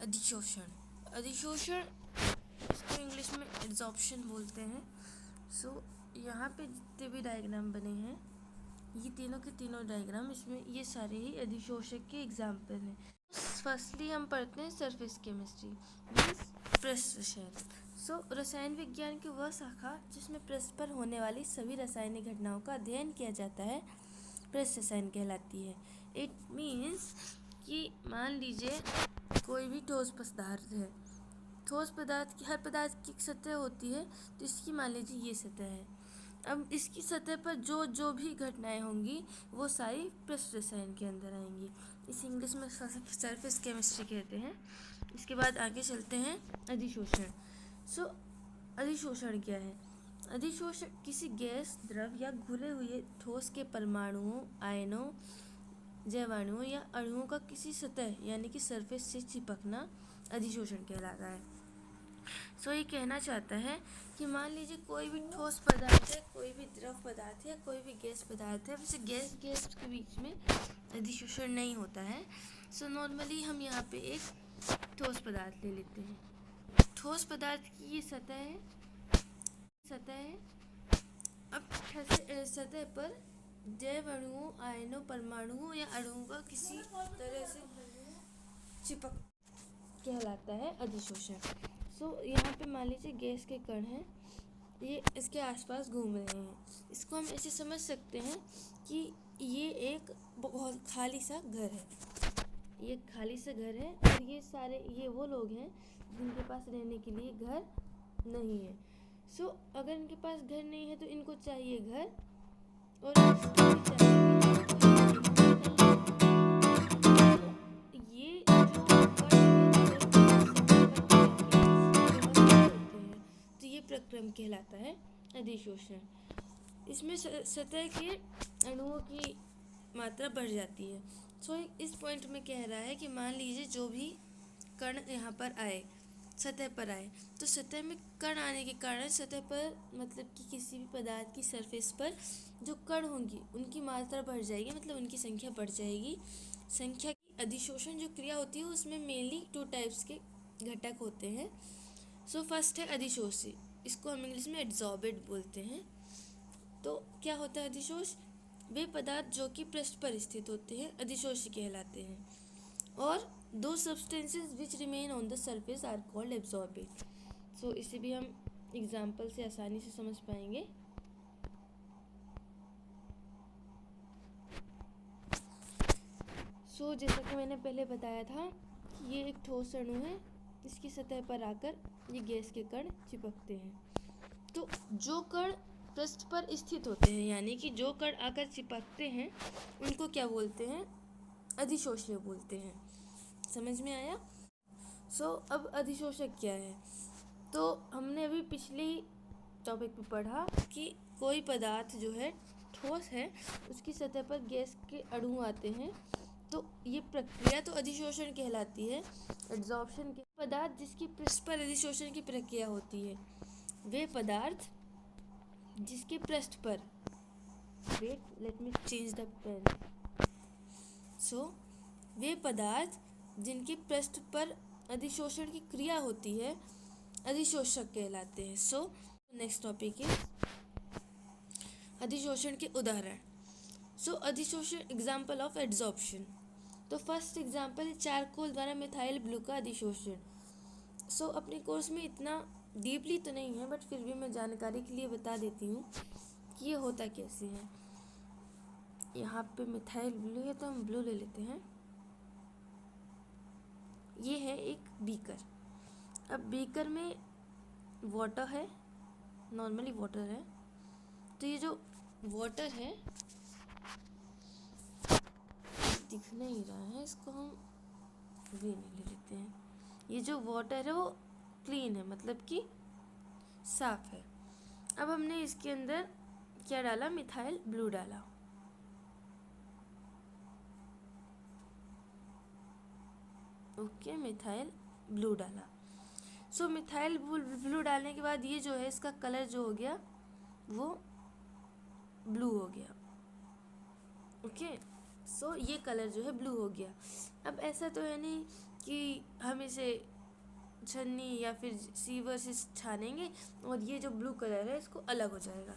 अधिशोषण। अधिशोषण इसको इंग्लिश में एब्जॉर्प्शन बोलते हैं। सो यहाँ पे जितने भी डायग्राम बने हैं, ये तीनों के तीनों डायग्राम, इसमें ये सारे ही अधिशोषक के एग्जाम्पल हैं। फर्स्टली हम पढ़ते हैं सरफेस केमिस्ट्री मीन्स पृष्ठ रसायन। सो रसायन विज्ञान की वह शाखा जिसमें पृष्ठ पर होने वाली सभी रासायनिक घटनाओं का अध्ययन किया जाता है पृष्ठ रसायन कहलाती है। इट मीन्स कि मान लीजिए कोई भी ठोस पदार्थ है, ठोस पदार्थ की हर पदार्थ की एक सतह होती है, तो इसकी मान लीजिए ये सतह है। अब इसकी सतह पर जो भी घटनाएं होंगी वो सारी पृष्ठ रसायन के अंदर आएंगी। इस इंग्लिश में सरफेस केमिस्ट्री कहते हैं। इसके बाद आगे चलते हैं अधिशोषण। सो अधिशोषण क्या है? अधिशोषण किसी गैस, द्रव या घुले हुए ठोस के परमाणुओं, आयनों, जैवाणुओं या अणुओं का किसी सतह यानी कि सरफेस से चिपकना अधिशोषण कहलाता है। सो ये कहना चाहता है कि मान लीजिए कोई भी ठोस पदार्थ है, कोई भी द्रव पदार्थ है, कोई भी गैस पदार्थ है, वैसे गैस के बीच में अधिशोषण नहीं होता है। सो नॉर्मली हम यहाँ पे एक ठोस पदार्थ ले लेते हैं। ठोस पदार्थ की ये सतह है। अब सतह पर जैव अणुओं, आयनों, परमाणुओं या अणुओं का किसी तरह से चिपक कहलाता है अधिशोषण। सो यहाँ पे मान लीजिए गैस के कण हैं, ये इसके आसपास घूम रहे हैं। इसको हम ऐसे समझ सकते हैं कि ये एक बहुत खाली सा घर है। ये खाली सा घर है और ये वो लोग हैं जिनके पास रहने के लिए घर नहीं है। सो अगर इनके पास घर नहीं है तो इनको चाहिए घर, और इसको भी चाहिए। ये तो ये प्रक्रम कहलाता है अधिशोषण। इसमें सतह के अणुओं की मात्रा बढ़ जाती है। सो इस पॉइंट में कह रहा है कि मान लीजिए जो भी कण यहाँ पर आए, सतह पर आए, तो सतह में कण आने के कारण सतह पर मतलब कि किसी भी पदार्थ की सरफेस पर जो कण होंगी उनकी मात्रा बढ़ जाएगी, मतलब उनकी संख्या बढ़ जाएगी। संख्या की अधिशोषण जो क्रिया होती है उसमें मेनली 2 टाइप्स के घटक होते हैं। सो फर्स्ट है अधिशोषी, इसको हम इंग्लिश में एड्सॉर्बेट बोलते हैं। तो क्या होता है अधिशोष? वे पदार्थ जो कि पृष्ठ पर स्थित होते हैं अधिशोषी कहलाते हैं। और 2 substances which remain on the surface are called absorbate. So इसे भी हम एग्जाम्पल से आसानी से समझ पाएंगे। सो जैसा कि मैंने पहले बताया था कि ये एक ठोस अणु है, इसकी सतह पर आकर ये गैस के कण चिपकते हैं। तो जो कण पृष्ठ पर स्थित होते हैं यानी कि जो कण आकर चिपकते हैं उनको क्या बोलते हैं? अधिशोषीय बोलते हैं। समझ में आया? सो अब अधिशोषक क्या है? तो हमने अभी पिछले ही टॉपिक पे पढ़ा कि कोई पदार्थ जो है ठोस है, उसकी सतह पर गैस के अणु आते हैं, तो ये प्रक्रिया तो अधिशोषण कहलाती है। एड्सॉर्प्शन के पदार्थ जिसकी पृष्ठ पर अधिशोषण की प्रक्रिया होती है, वे पदार्थ जिसके पृष्ठ पर let me change the pen. So वे पदार्थ जिनके पृष्ठ पर अधिशोषण की क्रिया होती है अधिशोषक कहलाते हैं। सो नेक्स्ट टॉपिक है अधिशोषण के उदाहरण। सो अधिशोषण एग्जाम्पल ऑफ एड्सॉर्प्शन। तो फर्स्ट एग्जाम्पल है चारकोल द्वारा मिथाइल ब्लू का अधिशोषण। सो अपने कोर्स में इतना डीपली तो नहीं है, बट फिर भी मैं जानकारी के लिए बता देती हूँ कि ये होता कैसे है। यहाँ पे मिथाइल ब्लू है तो हम ब्लू ले लेते हैं। ये है एक बीकर। अब बीकर में वाटर है, नॉर्मली वाटर है। तो ये जो वाटर है दिख नहीं रहा है, इसको हम वे नहीं ले लेते हैं। ये जो वाटर है वो क्लीन है, मतलब कि साफ है। अब हमने इसके अंदर क्या डाला? मिथाइल ब्लू डाला। ओके, मिथाइल ब्लू डाला। सो मिथाइल ब्लू डालने के बाद ये जो है इसका कलर जो हो गया वो ब्लू हो गया। ओके, सो ये कलर जो है ब्लू हो गया। अब ऐसा तो है नहीं कि हम इसे छन्नी या फिर सीवर से छानेंगे और ये जो ब्लू कलर है इसको अलग हो जाएगा।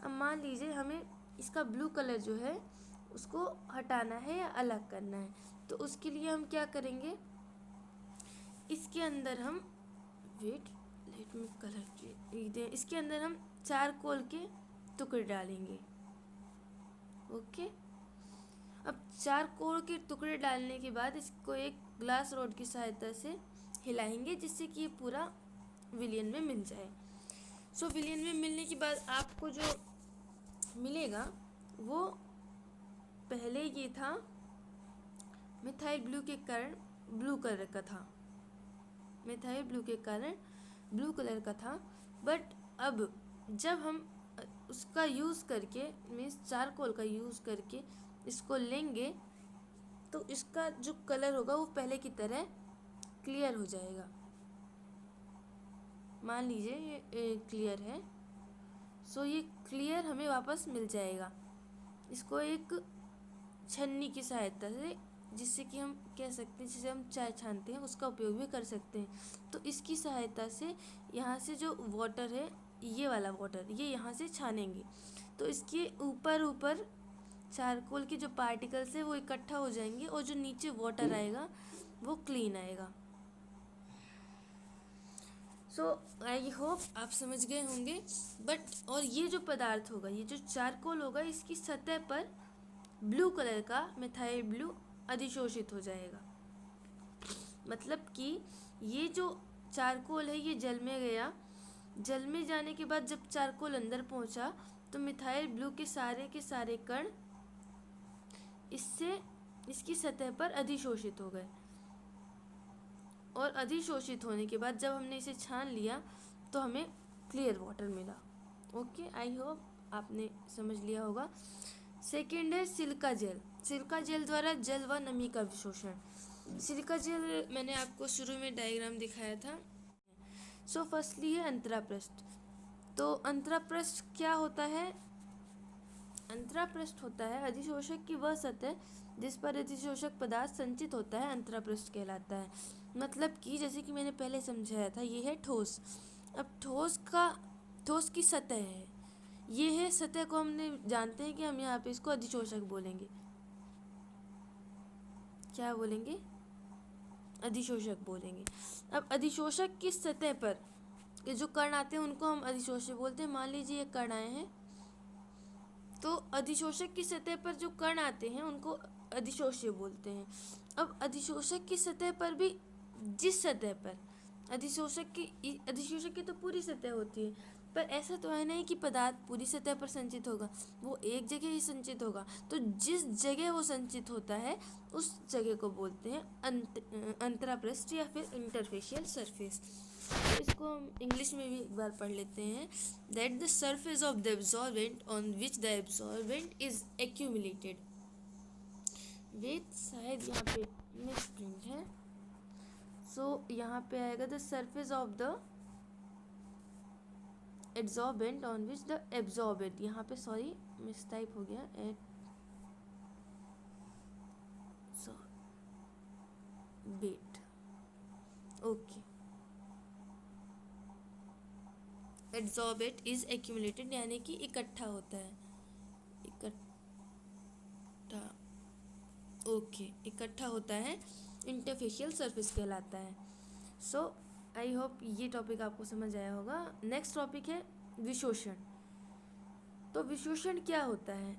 अब मान लीजिए हमें इसका ब्लू कलर जो है उसको हटाना है या अलग करना है, तो उसके लिए हम क्या करेंगे, इसके अंदर हम वेट लेट मी कलर इसके अंदर हम चारकोल के टुकड़े डालेंगे। ओके, अब चारकोल के टुकड़े डालने के बाद इसको एक ग्लास रॉड की सहायता से हिलाएंगे जिससे कि ये पूरा विलियन में मिल जाए। सो विलियन में मिलने के बाद आपको जो मिलेगा वो पहले ये था मिथाइल ब्लू के कारण ब्लू कलर का था, मिथाइल ब्लू के कारण ब्लू कलर का था। बट अब जब हम उसका यूज़ करके मीन्स चारकोल का यूज़ करके इसको लेंगे तो इसका जो कलर होगा वो पहले की तरह क्लियर हो जाएगा। मान लीजिए ये क्लियर है, सो ये क्लियर हमें वापस मिल जाएगा। इसको एक छन्नी की सहायता से, जिससे कि हम कह सकते हैं जिसे हम चाय छानते हैं उसका उपयोग भी कर सकते हैं, तो इसकी सहायता से यहाँ से जो वाटर है ये वाला वाटर ये यहाँ से छानेंगे तो इसके ऊपर ऊपर चारकोल के जो पार्टिकल्स है वो इकट्ठा हो जाएंगे और जो नीचे वाटर आएगा वो क्लीन आएगा। सो आई होप आप समझ गए होंगे। बट और ये जो पदार्थ होगा, ये जो चारकोल होगा, इसकी सतह पर ब्लू कलर का मिथाइल ब्लू अधिशोषित हो जाएगा। मतलब कि ये जो चारकोल है ये जल में गया, जल में जाने के बाद जब चारकोल अंदर पहुंचा तो मिथाइल ब्लू के सारे कण इससे इसकी सतह पर अधिशोषित हो गए और अधिशोषित होने के बाद जब हमने इसे छान लिया तो हमें क्लियर वाटर मिला। ओके, आई होप आपने समझ लिया होगा। सेकेंड है सिलिका जेल। सिलिका जेल द्वारा जल व नमी का अवशोषण। सिलिका जेल मैंने आपको शुरू में डायग्राम दिखाया था। सो फर्स्टली है अंतरापृष्ठ। तो अंतरापृष्ठ क्या होता है? अंतरापृष्ठ होता है अधिशोषक की वह सतह जिस पर अधिशोषक पदार्थ संचित होता है, अंतरापृष्ठ कहलाता है। मतलब कि जैसे कि मैंने पहले समझाया था, ये है ठोस। अब ठोस की सतह है, ये है सतह को हमने जानते हैं कि हम यहाँ पे इसको अधिशोषक बोलेंगे। क्या बोलेंगे? अधिशोषक बोलेंगे। अब अधिशोषक की सतह पर ये जो कण आते हैं उनको हम अधिशोषक बोलते हैं। मान लीजिए ये कण आए हैं, तो अधिशोषक की सतह पर जो कण आते हैं उनको अधिशोष्य बोलते हैं। अब अधिशोषक की सतह पर भी जिस सतह पर अधिशोषक की तो पूरी सतह होती है, पर ऐसा तो है नहीं कि पदार्थ पूरी सतह पर संचित होगा, वो एक जगह ही संचित होगा। तो जिस जगह वो संचित होता है उस जगह को बोलते हैं अंतरापृष्ठ या फिर इंटरफेशियल सरफेस। तो इसको हम इंग्लिश में भी एक बार पढ़ लेते हैं। That the surface of the absorbent on which the absorbent is accumulated. Wait शायद यहाँ पे मिस प्रिंट है, सो यहाँ पे आएगा the surface of the absorbent on which the absorbent. यहाँ पे सॉरी मिस टाइप हो गया, wait okay. Absorbate is accumulated यानी कि इकट्ठा होता है, इकट्ठा होता है, इंटरफेशियल सरफेस कहलाता है। सो आई होप ये टॉपिक आपको समझ आया होगा। नेक्स्ट टॉपिक है विशोषण। तो विशोषण क्या होता है?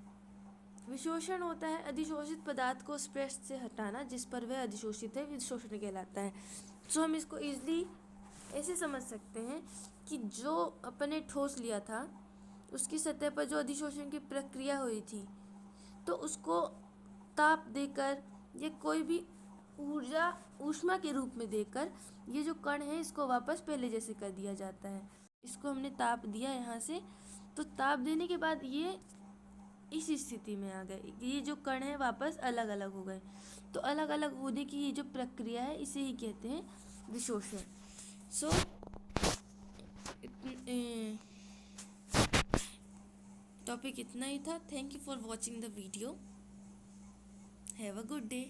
विशोषण होता है अधिशोषित पदार्थ को पृष्ठ से हटाना जिस पर वह अधिशोषित है, विशोषण कहलाता है। सो हम इसको इजली ऐसे समझ सकते हैं कि जो अपने ठोस लिया था उसकी सतह पर जो अधिशोषण की प्रक्रिया हुई थी, तो उसको ताप देकर या कोई भी ऊष्मा के रूप में देकर ये जो कण है इसको वापस पहले जैसे कर दिया जाता है। इसको हमने ताप दिया यहाँ से, तो ताप देने के बाद ये इस स्थिति में आ गए, ये जो कण है वापस अलग अलग हो गए। तो अलग अलग होने की ये जो प्रक्रिया है इसे ही कहते हैं विशोषण। सो टॉपिक इतना ही था। Thank you for watching the video. Have a good day.